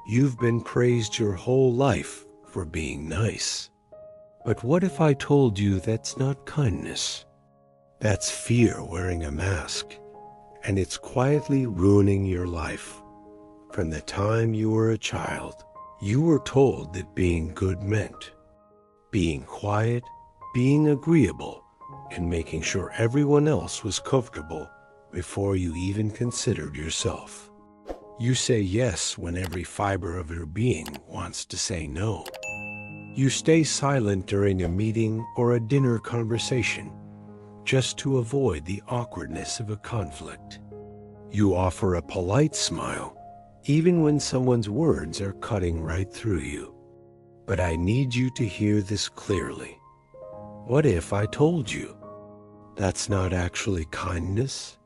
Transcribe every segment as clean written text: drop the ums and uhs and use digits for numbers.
You've been praised your whole life for being nice. But what if I told you that's not kindness? That's fear wearing a mask, and it's quietly ruining your life. From the time you were a child, you were told that being good meant being quiet, being agreeable, and making sure everyone else was comfortable before you even considered yourself. You say yes when every fiber of your being wants to say no. You stay silent during a meeting or a dinner conversation just to avoid the awkwardness of a conflict. You offer a polite smile even when someone's words are cutting right through you. But I need you to hear this clearly. What if I told you that's not actually kindness?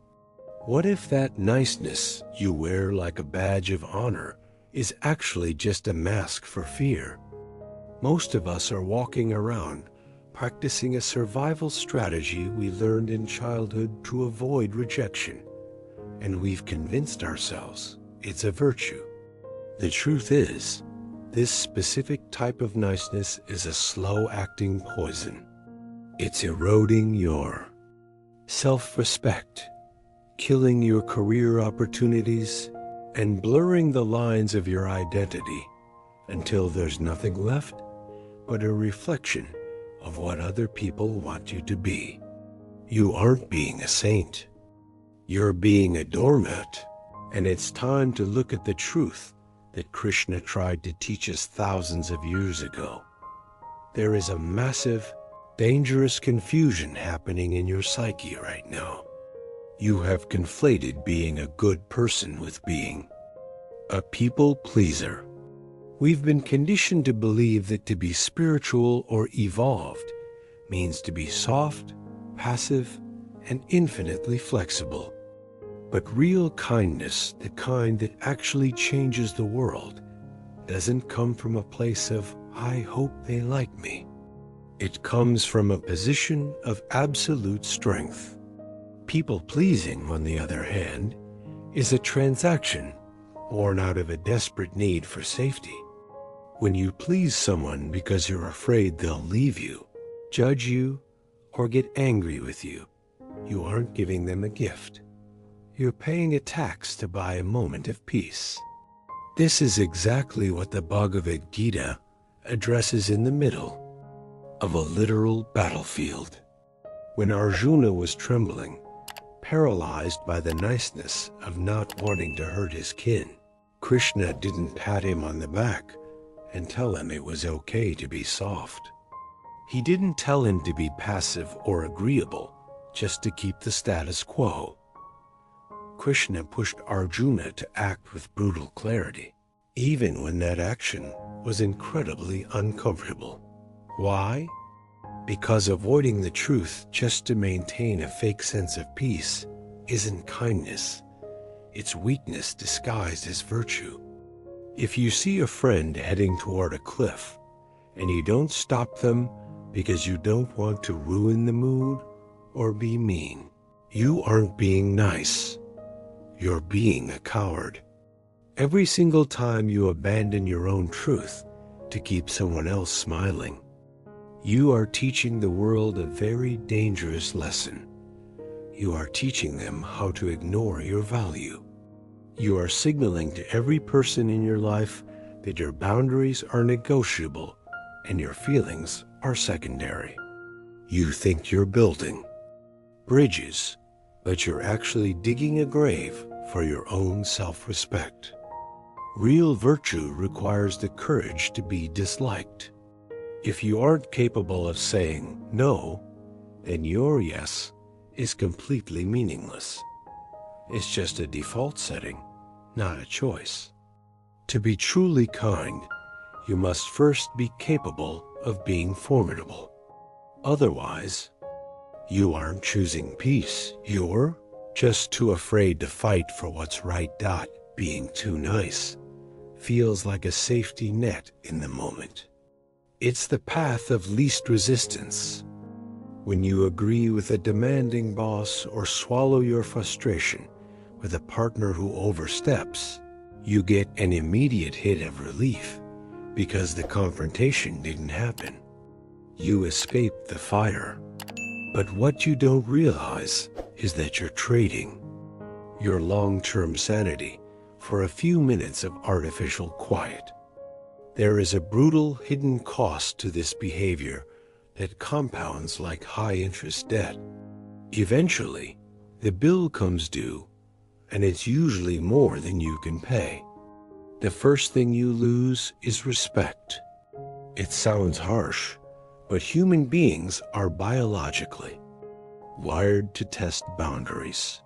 What if that niceness you wear like a badge of honor is actually just a mask for fear? Most of us are walking around practicing a survival strategy we learned in childhood to avoid rejection, and we've convinced ourselves it's a virtue. The truth is, this specific type of niceness is a slow-acting poison. It's eroding your self-respect, killing your career opportunities, and blurring the lines of your identity until there's nothing left but a reflection of what other people want you to be. You aren't being a saint. You're being a doormat, and it's time to look at the truth that Krishna tried to teach us thousands of years ago. There is a massive, dangerous confusion happening in your psyche right now. You have conflated being a good person with being a people pleaser. We've been conditioned to believe that to be spiritual or evolved means to be soft, passive, and infinitely flexible. But real kindness, the kind that actually changes the world, doesn't come from a place of, I hope they like me. It comes from a position of absolute strength. People-pleasing, on the other hand, is a transaction born out of a desperate need for safety. When you please someone because you're afraid they'll leave you, judge you, or get angry with you, you aren't giving them a gift. You're paying a tax to buy a moment of peace. This is exactly what the Bhagavad Gita addresses in the middle of a literal battlefield. When Arjuna was trembling, paralyzed by the niceness of not wanting to hurt his kin, Krishna didn't pat him on the back and tell him it was okay to be soft. He didn't tell him to be passive or agreeable just to keep the status quo. Krishna pushed Arjuna to act with brutal clarity, even when that action was incredibly uncomfortable. Why? Because avoiding the truth just to maintain a fake sense of peace isn't kindness. It's weakness disguised as virtue. If you see a friend heading toward a cliff and you don't stop them because you don't want to ruin the mood or be mean, you aren't being nice. You're being a coward. Every single time you abandon your own truth to keep someone else smiling, you are teaching the world a very dangerous lesson. You are teaching them how to ignore your value. You are signaling to every person in your life that your boundaries are negotiable and your feelings are secondary. You think you're building bridges, but you're actually digging a grave for your own self-respect. Real virtue requires the courage to be disliked. If you aren't capable of saying no, then your yes is completely meaningless. It's just a default setting, not a choice. To be truly kind, you must first be capable of being formidable. Otherwise, you aren't choosing peace. You're just too afraid to fight for what's right. Being too nice feels like a safety net in the moment. It's the path of least resistance. When you agree with a demanding boss or swallow your frustration with a partner who oversteps, You get an immediate hit of relief because the confrontation didn't happen. You escape the fire. But what you don't realize is that you're trading your long-term sanity for a few minutes of artificial quiet. There is a brutal hidden cost to this behavior that compounds like high-interest debt. Eventually, the bill comes due, and it's usually more than you can pay. The first thing you lose is respect. It sounds harsh, but human beings are biologically wired to test boundaries.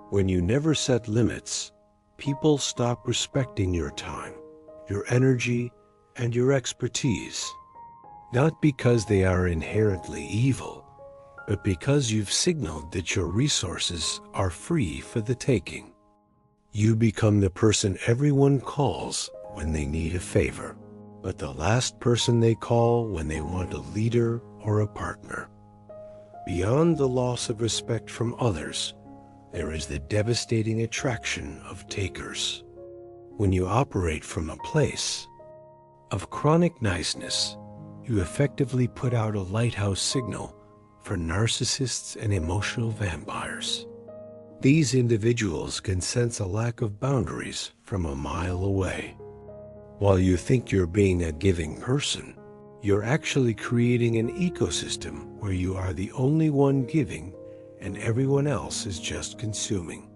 When you never set limits, people stop respecting your time, your energy, and your expertise. Not because they are inherently evil, but because you've signaled that your resources are free for the taking. You become the person everyone calls when they need a favor, but the last person they call when they want a leader or a partner. Beyond the loss of respect from others, there is the devastating attraction of takers. When you operate from a place of chronic niceness, you effectively put out a lighthouse signal for narcissists and emotional vampires. These individuals can sense a lack of boundaries from a mile away. While you think you're being a giving person, you're actually creating an ecosystem where you are the only one giving and everyone else is just consuming.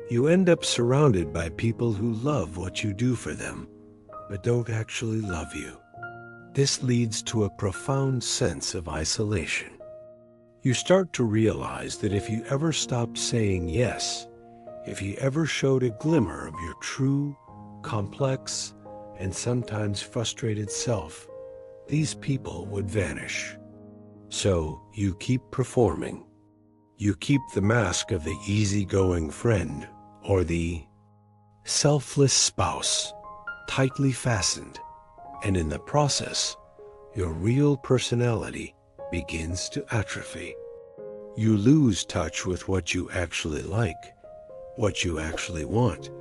You end up surrounded by people who love what you do for them, but don't actually love you. This leads to a profound sense of isolation. You start to realize that if you ever stopped saying yes, if you ever showed a glimmer of your true, complex, and sometimes frustrated self, these people would vanish. So you keep performing. You keep the mask of the easygoing friend or the selfless spouse tightly fastened, and in the process, your real personality begins to atrophy. You lose touch with what you actually like, what you actually want,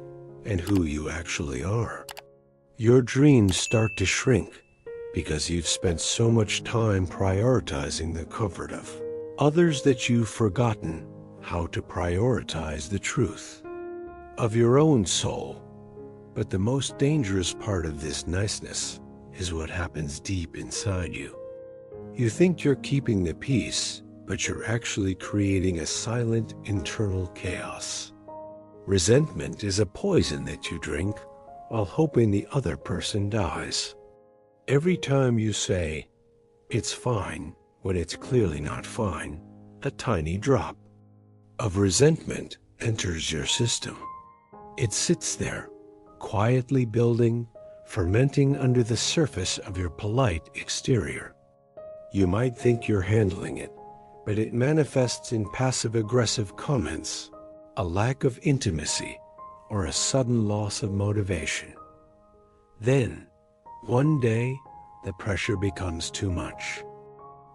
and who you actually are. Your dreams start to shrink because you've spent so much time prioritizing the comfort of others that you've forgotten how to prioritize the truth of your own soul. But the most dangerous part of this niceness is what happens deep inside you. You think you're keeping the peace, but you're actually creating a silent internal chaos. Resentment is a poison that you drink while hoping the other person dies. Every time you say, "It's fine," when it's clearly not fine, a tiny drop of resentment enters your system. It sits there, quietly building, fermenting under the surface of your polite exterior. You might think you're handling it, but it manifests in passive-aggressive comments, a lack of intimacy, or a sudden loss of motivation. Then, one day, the pressure becomes too much.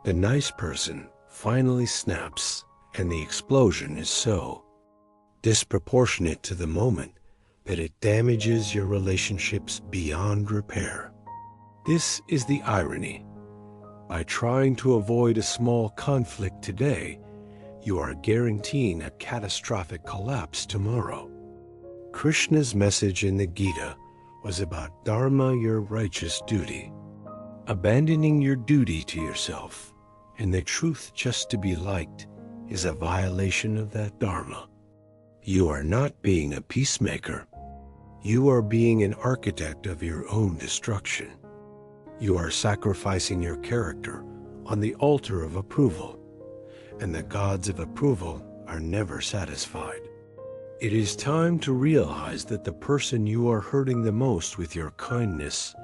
The nice person finally snaps, and the explosion is so disproportionate to the moment that it damages your relationships beyond repair. This is the irony. By trying to avoid a small conflict today, you are guaranteeing a catastrophic collapse tomorrow. Krishna's message in the Gita was about dharma, your righteous duty. Abandoning your duty to yourself and the truth just to be liked is a violation of that dharma. You are not being a peacemaker. You are being an architect of your own destruction. You are sacrificing your character on the altar of approval, and the gods of approval are never satisfied. It is time to realize that the person you are hurting the most with your kindness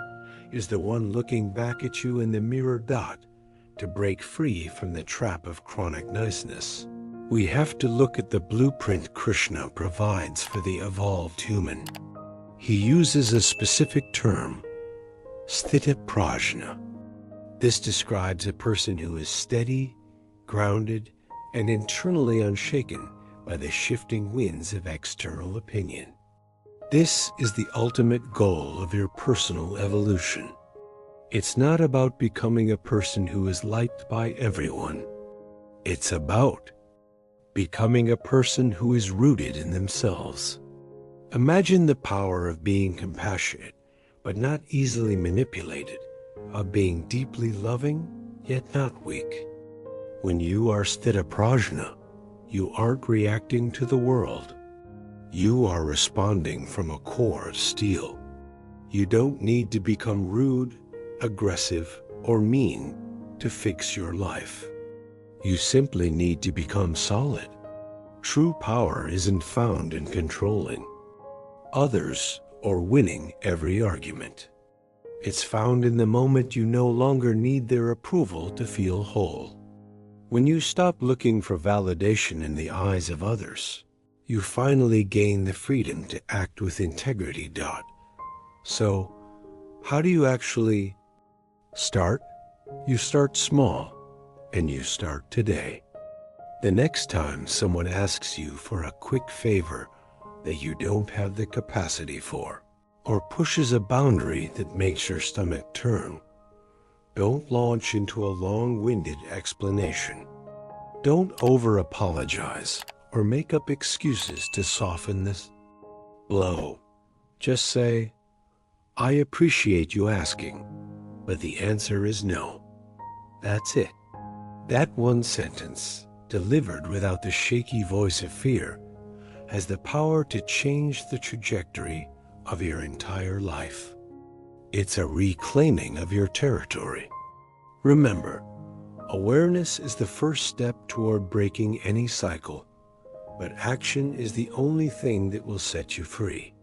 is the one looking back at you in the mirror dot to break free from the trap of chronic niceness. We have to look at the blueprint Krishna provides for the evolved human. He uses a specific term, sthita prajna. This describes a person who is steady, grounded, and internally unshaken by the shifting winds of external opinion. This is the ultimate goal of your personal evolution. It's not about becoming a person who is liked by everyone. It's about becoming a person who is rooted in themselves. Imagine the power of being compassionate, but not easily manipulated, of being deeply loving, yet not weak. When you are sthita prajna, you aren't reacting to the world. You are responding from a core of steel. You don't need to become rude, aggressive, or mean to fix your life. You simply need to become solid. True power isn't found in controlling others or winning every argument. It's found in the moment you no longer need their approval to feel whole. When you stop looking for validation in the eyes of others, you finally gain the freedom to act with integrity. So, how do you actually start? You start small, and you start today. The next time someone asks you for a quick favor that you don't have the capacity for, or pushes a boundary that makes your stomach turn, don't launch into a long-winded explanation. Don't over-apologize or make up excuses to soften this blow. Just say, "I appreciate you asking, but the answer is no." That's it. That one sentence, delivered without the shaky voice of fear, has the power to change the trajectory of your entire life. It's a reclaiming of your territory. Remember, awareness is the first step toward breaking any cycle, but action is the only thing that will set you free.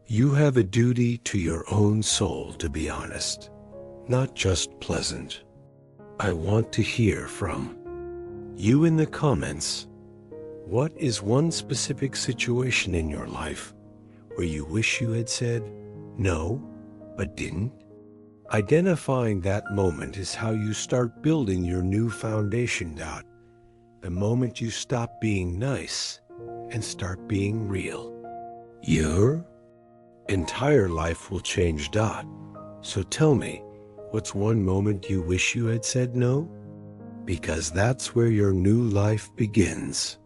You have a duty to your own soul to be honest, not just pleasant. I want to hear from you in the comments. What is one specific situation in your life where you wish you had said no, but didn't? Identifying that moment is how you start building your new foundation. The moment you stop being nice and start being real, your entire life will change. So tell me, what's one moment you wish you had said no? Because that's where your new life begins.